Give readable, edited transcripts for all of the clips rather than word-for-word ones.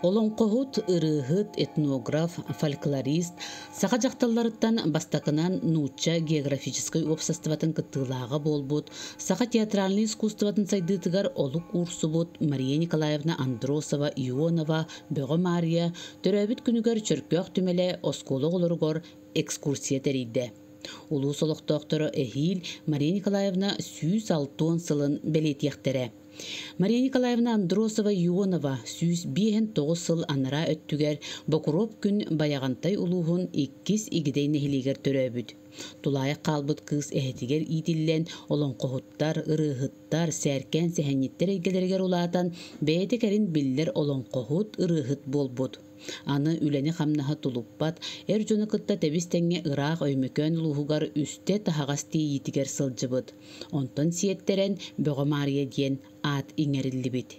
Олонқоғыт, ырыгыт, этнограф, фольклорист, саға жақталарыттан бастакынан нуча географической обществотын кыттылаға болбут, саға театральный искусствотын сайдытыгар олық урсубут Мария Николаевна Андросова, Ионова, Бөғі Мария, төрәбіт күнігер чөркөк түмеле осколы олырғыр экскурсия терейді. Улу солық докторы Эхил Мария Николаевна 106 сылын белетияқтері. Мария Николаевна Андросова Ионова 109 сыл анара өттүгер Бокуров күн баяғантай улуғын 2 игидей нехилигер төрөбүд. Тулайы қалбыт кыз эхетигер итиллен олонқоғыттар, ырыгыттар, сәркен сәхенниттер егелергер улаатан бәйдекерин биллер олонқоғыт, ырыгыт болбуд. Аны үләне хамнаха тулуппат, жөні кытта тәбістенге ырақ өймекөн луғығар үсте тахағасти етігер сылжыбыд. Онтон сиеттерен Бөғі Мария ден ат иңерілі бит.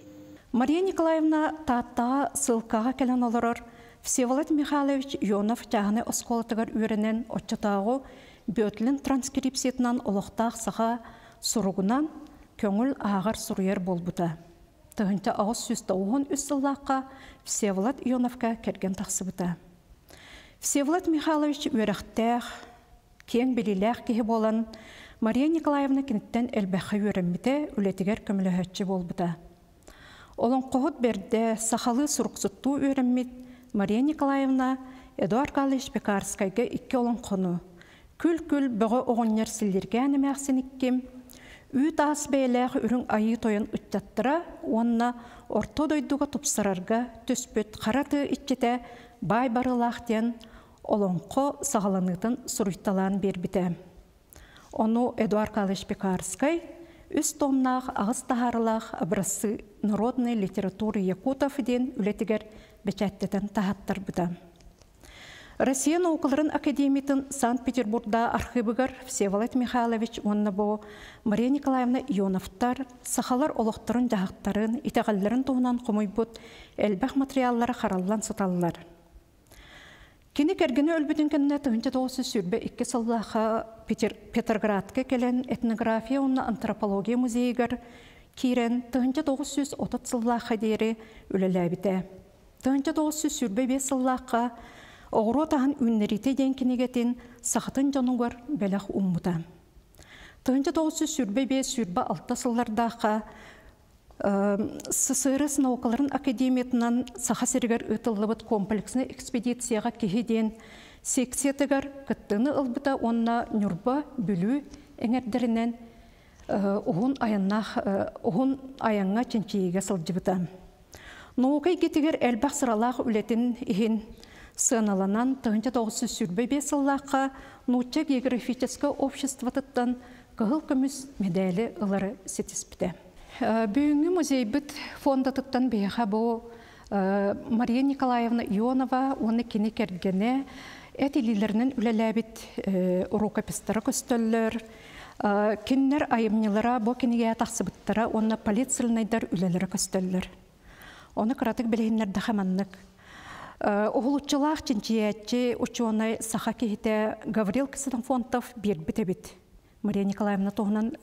Мария Николаевна таттаға сылқаға кәлін олырыр. Всеволод Михайлович Ионов тағыны осколатығар үйренен отчатағы бөтілін транскрипсиетінан олықтақ саға сұрғынан көңіл ағар сұруер болбыда. Тығынча ауыз сүзді оғын үссіллаққа Всеволод Ионовқа керген тақсыбыда. Всеволод Михайлович өріқтәқ, кен біліләқ кейі болан, Мария Николаевна кенеттен әлбәқі өріммеде үлетігер көмілі өтші болбыда. Олон қоғыт берді сақалы сұрықсытту өріммет Мария Николаевна Эдуард Галич Пекарскайға 2 олон қону. Күл-күл бұғы оғыннер сілдерге әнімәқсін иккем, Үйт ас бәйләғ үрің айы тойын үттаттыра, онына орто дойдуға тұпсарарға төспөт қараты итчеті бай барылақтен олонқо сағаланытын сұруйтталан бербіті. Оны Эдуард Галич Пекарскай үс томнақ ағыз тахарылақ образцы народной литературы Якутов ден үлетігер бәчәттетін тахаттар бұда. Россия наукаларын академиятын Санкт-Петербургда архивыгар Всеволод Михайлович оннабо Мария Николаевна Ионовтар сахалар олықтарын жағықтарын, итеғалларын туғынан құмойбұт әлбәқ материаллары қараллан саталылар. Кені кәргені өлбүтін кәніне 1902 сыллаға Петроградқа келен этнография онна антропология музейгар кейрен 1930 сыллаға дейірі өлеләбіті. 1905 сыллаға Оғыру тағын үннерите денкенегетін сақытын жануғар бәләқ ұммыда. 1905-6 сыллардағы СССР наукаларын академиятынан сақа сергер ұтылыбыт комплексны экспедицияға кехеден сексиятығар күттіні ұлбыда онна нүрба бүлі әңердерінен ұғын аяңға ченчейге сылжыбыда. Наукай кетігер әлбәқ сыралағы үлетін ехен сыналанан 1905 сыллаққа Нуча географическое обществотыттан кығыл көміз медалі ұлары сетіспіді. Бүйінгі музей бүт фондатыттан бейға бұл Мария Николаевна Ионова оны кені кергені әтелілерінің үлеләбіт рукопистары көстөллер, кеннер айымнелара бұл кенеге тақсыбыттара оны полициялнайдар үлелері көстөллер. Оны қыратық білейінлер дақаманнық. Оғылытчылақ ченчиятчы ученый саха кейті Гаврил Ксенофонтов бербіт-әбіт. Мария Николаевна тоғынан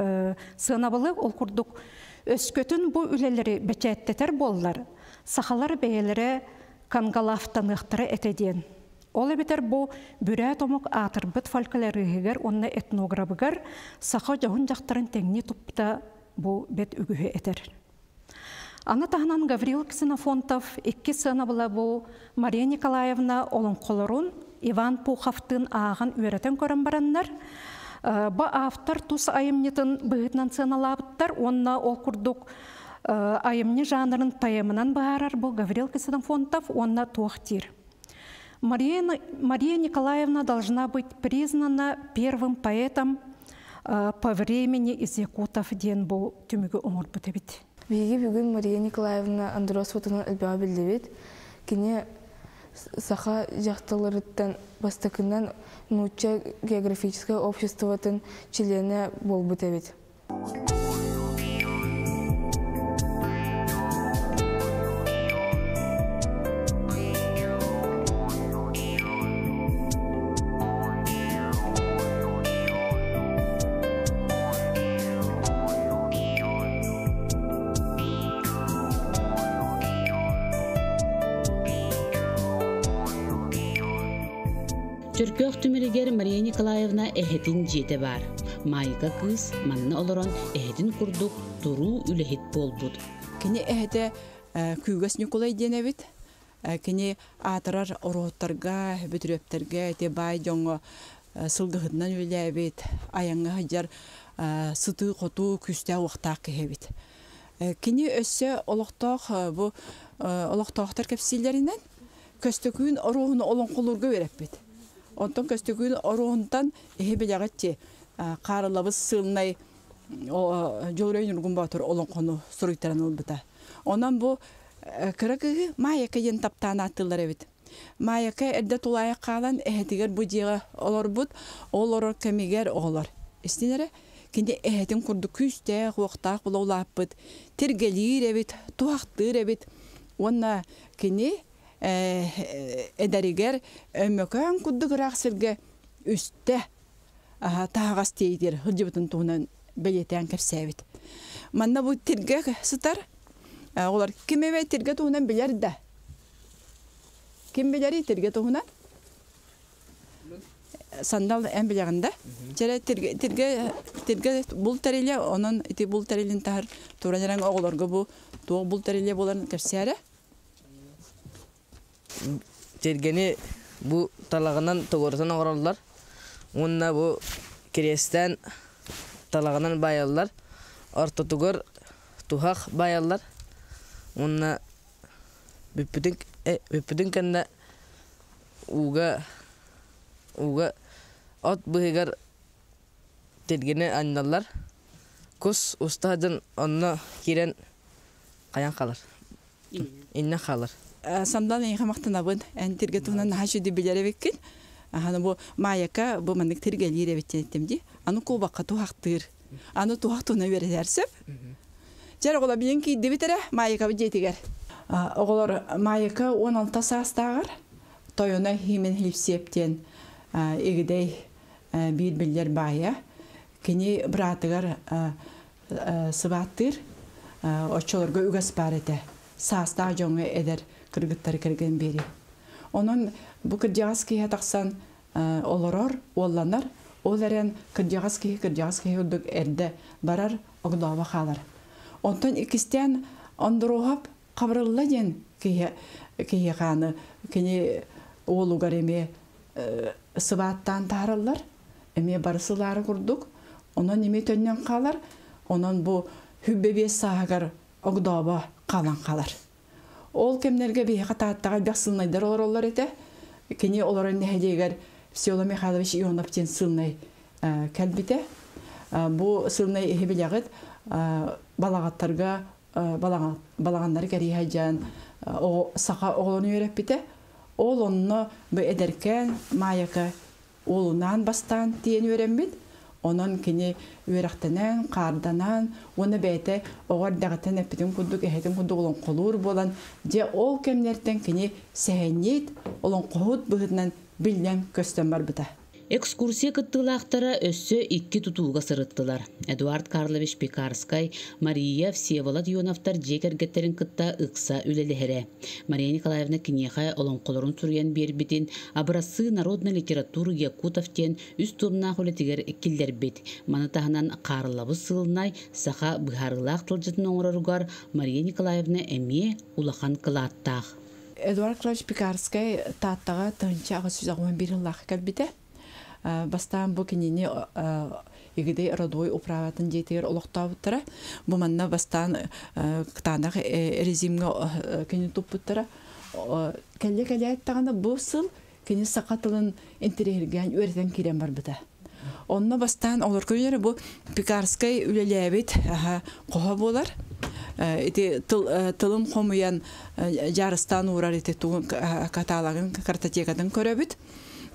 сынабылы ол күрдік өскөтін бұл үлелері бәчәттетер болылар. Сахалар бәйелері кангалафтанықтары әтеден. Ол әбетер бұл бүрә томық атырбыт фольклорығығыр, онына этнографығыр, саха жағын жақтарын тәңіне тұпта бұл бәт үгігі әтер. Аны тағынан Гаврил Ксенофонтов 2 сына бұла бұл Мария Николаевна олонқолырын Иван Пуховтын ағын үйретен көрін бараннар. Ба автор тұс айымнетін бұғытнан сыналабыттар, онына ол күрдік айымны жанрын тайымынан бағарар бұл Гаврил Ксенофонтов, онына туақтир. Мария Николаевна должна быть признана первым поэтом по времени из Якутов ден бұл түмігі ұмыр бұтабет. Биги бүгін Мария Николаевна Андросовтың әлбәға білдебет. Кене сақа жақталарыттан бастакынан Нуча географическое обществотың члены бол бұтабет. Чөркөөх түмеригер Мария Николаевна эхетин жете бар. Майка кыз манна олорон эхетин курдук туру үлехит болбут. Кини эхете күйгөс Николай денебит. Кини атырар ороттарга, бүтрөптерге те бай жоңго сылгыһыннан үлебит. Аяңга хаҗар сыты коту күстә вактак кебит. Кини өссө олоктох бу олоктохтар кепсиллеринен көстөкүн ороһуну олонкулурга береппит. Онтон көстөкүн ороһунтан эхебелягатче карылабыз сылнай жолройн ургун батыр олонкону суруйтаран улбыта. Онан бу кыракы майяка ен таптан аттылар эбит. Майяка эрде тулая калан эхетигер бу жыга олорбут, олорор кемигер оголор. Истинере кинде эхетин курду күстэ хуактак булаулаппыт, тергелир эбит, туактыр эбит. Онна кини эдеригер өмөкөн куддугыраак сирге үстэ таагас тейдер хылжыбытын туунан белетен кепсебит. Манна бу тирге сытар олар кимебе тирге туунан билер да. Ким билери тирге туунан? Сандал эм билегенде. Жере тирге бул териле онун ити бул терилин тар туранаран оголорго бу тоо бул териле боларын кепсере. Тергени бу талагынан тогортон ороллар. Онна бу крестен талагынан баяллар. Ортотугор тухак баяллар. Онна бүппүдүн кенде уга от быгар тергени анналар. Кус устадын онна кирен каян калар. Инне калар. Сандал эйге мактанабын, тирге туунан хажы ди билеребеккен. Аны бу майяка бу мандык тиргелире беттемди. Аны кобакка тухактыр. Аны тухактуна берерсеп. Жер огола биленки дебитере майяка жетигер. Оголор майяка 16 састагыр. Тоюна химен хилсептен эгидей бир билер бая. Кини братыгар сыбаттыр. Очолорго үгас барете. Саста жоңы эдер кыргыттар кирген бери. Онун бу кыржагаски хатаксан олорор, олланар, оларен кыржагаски удук эрде барар огдова халар. Онтон икистен ондурухап кабрылла ден кие ханы кини олугар эме сыбаттан тарыллар, эме барысылары курдук, онон эме төннен калар, онон бу хүббебе сагар огдова калан калар. Ол кемнерге бейха тааттага бясылнайдар олар эте. Кени оларын нехедегер Всеволод Михайлович Ионовтен сылнай кәлбите. Бу сылнай эхебелягыт балагаттарга балагандар керихаджан сака оголону өреппите. Ол онно бу эдеркен майяка олунан бастан тиен өрембит. Онон кини үйрактанан, карданан, оны бәйте оғар дағытын әппетін күндік, әхетін күндік олын қолуыр болан, же ол кемнерден кини сәйнет олын қоғыт бұғытынан білден көстен бар бұта. Экскурсия кыттылақтара өссө 2 тутууга сырыттылар. Эдуард Карлович Пекарскай, Мария Всеволод Ионовтар жекергеттерин кытта ыкса үлелехере. Мария Николаевна кинеха олонколорун турген бербитин абрасы народный литературы Якутовтен үз турна холетигер килдербит. Манатаханан карылабы сылнай саха быхарылақ тылжытын оңыраругар Мария Николаевна эме улахан кылаттақ. Эдуард Карлович Пекарскай тааттага тынча ағы сүзағымен беріллақ кәлбіте. Бастан бу кинини игидей родой управатын жетер олоктабыттара. Бу манна бастан кытанак резимге кини туппуттара. Келе айттаганда бу сыл кини сакатылын интерерген өрден кирен бар быта. Онна бастан олар көйнері бу Пекарскай үлелебит коха болар. Эти тылым комуян жарыстан урар эти тугун каталагын картотекадан көрөбүт.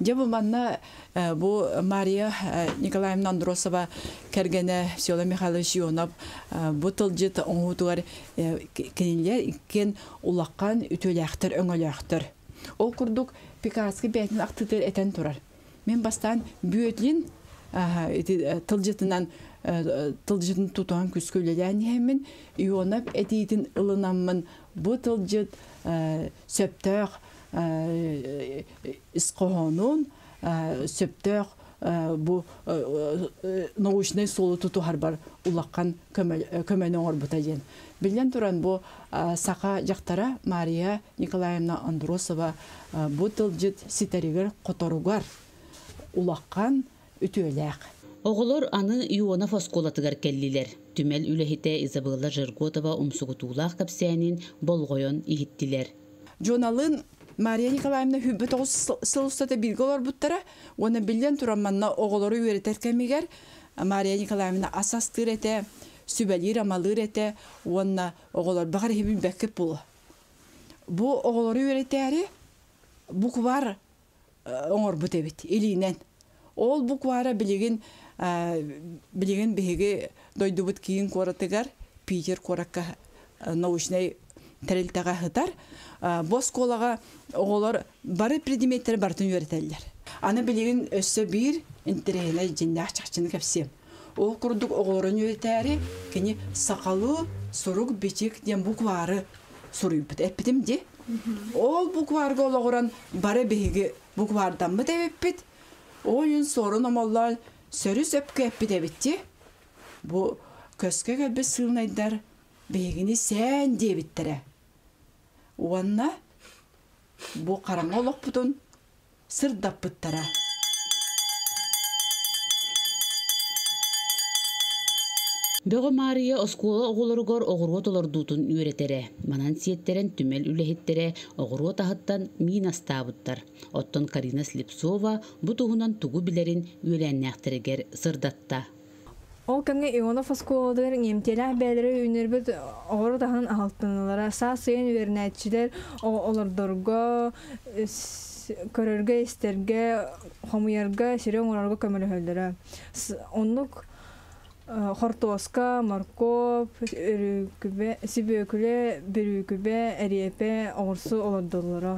Жабы манна бу Мария Николаевна Андросова кергене Всеволод Михайлович Ионов бу тылжыт оңутугар кенелер иккен улаккан үтөлөктөр өңөлөктөр. Ол курдук Пекарский бетин актытыр этен турар. Мен бастан бүйөтлин тылжытын тутуан күскөлелен хемин Ионов этитин ылынаммын бу тылжыт сөптөк искоһонун сөптөк бу научный солу туту харбар улаккан көмөнө орбута ден. Билен туран бу сака жактара Мария Николаевна Андросова бу тылжыт ситеригер которугар улаккан үтүөлэк. Оғылар аны Ионов осколатыгар келлилер. Түмел үлехите Изабелла Жирготова умсугутуулах капсиянин болғойон ихиттилер. Жоналын Мария Николаевна хүббі тоғыз сылыстаты билголар бұттара, оны білден тұраманна оғылары өретер кәмегер, Мария Николаевна асастыр әте, сүбәлер амалыр әте, оны оғылар бағар хебін бәкіп болу. Бұ оғылары өретері бұқвар оңыр бұт әбет, елінен. Ол бұқвара білеген бігеге дойды бұт кейін қоратығар, Питер қораққа научнай тәрелтаға хытар, бос колаға оғылар бары предметтері бартын өретелер. Аны білеген өссі бір интерегіне жиннақ чақчыны кәпсем. Ол құрдық оғыларын өретәрі кені сақалы, сұруқ, бечек ден бұқвары сұруй бұд. Әппетім де? Ол бұқварға олағыран бары бейге бұқвардан бұд әппет. Ол үн сорын амалар сөріс өпкі әппет әбетте. Бұл көске кәлбі сылнайдар бейгіні сән дебіттірі. Уанна бу қараңа олық бұтын сырдап бұттара. Бөгі Мария оскула оғылырғыр оғырғот олардутын үйретере. Манан сиеттерен түмел үлехеттере оғырғот ағыттан мин астабыттар. Оттон Карина Слепцова бұтығынан тугу білерін үйленнәқтерегер сырдатта. Ол кәнге Ионов осколдыр немтелі бәлері үнербіт оғыры тағын алтынылара саа сыйын өрнәтчілер олардырға, көрерге, істерге, хомуярға, сирен орарға көмілі хөлдері. Онлық хортоска, моркоп, сибөкілі, бүрүкүбе, әриепе, оғырсы олардылары.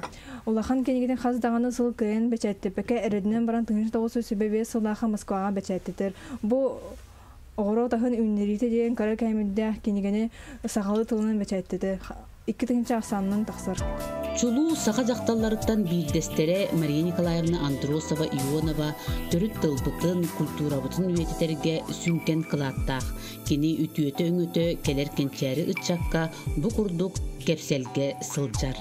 Олахан кенегеден қаздағаны сыл күйен бәчәттепеке әредінен баран тыңыш тоғысы сөбебе сылаға Москваға бәчәттетер. Бұл оғыры тағын үннерейті деген кәрі кәймілді кенегені сағалы тылынан бәчәттетер. 2-нче ақсанның тақсыр. Чулу сақа жақталарыттан билдестере Мария Николаевна Андросова Ионова төрүт тылбытын, культурабытын үйететерге сүнкен кылаттақ. Кені үтүйеті өңөті келер кенчәрі ұтчаққа бұ күрдік кепселге сылжар.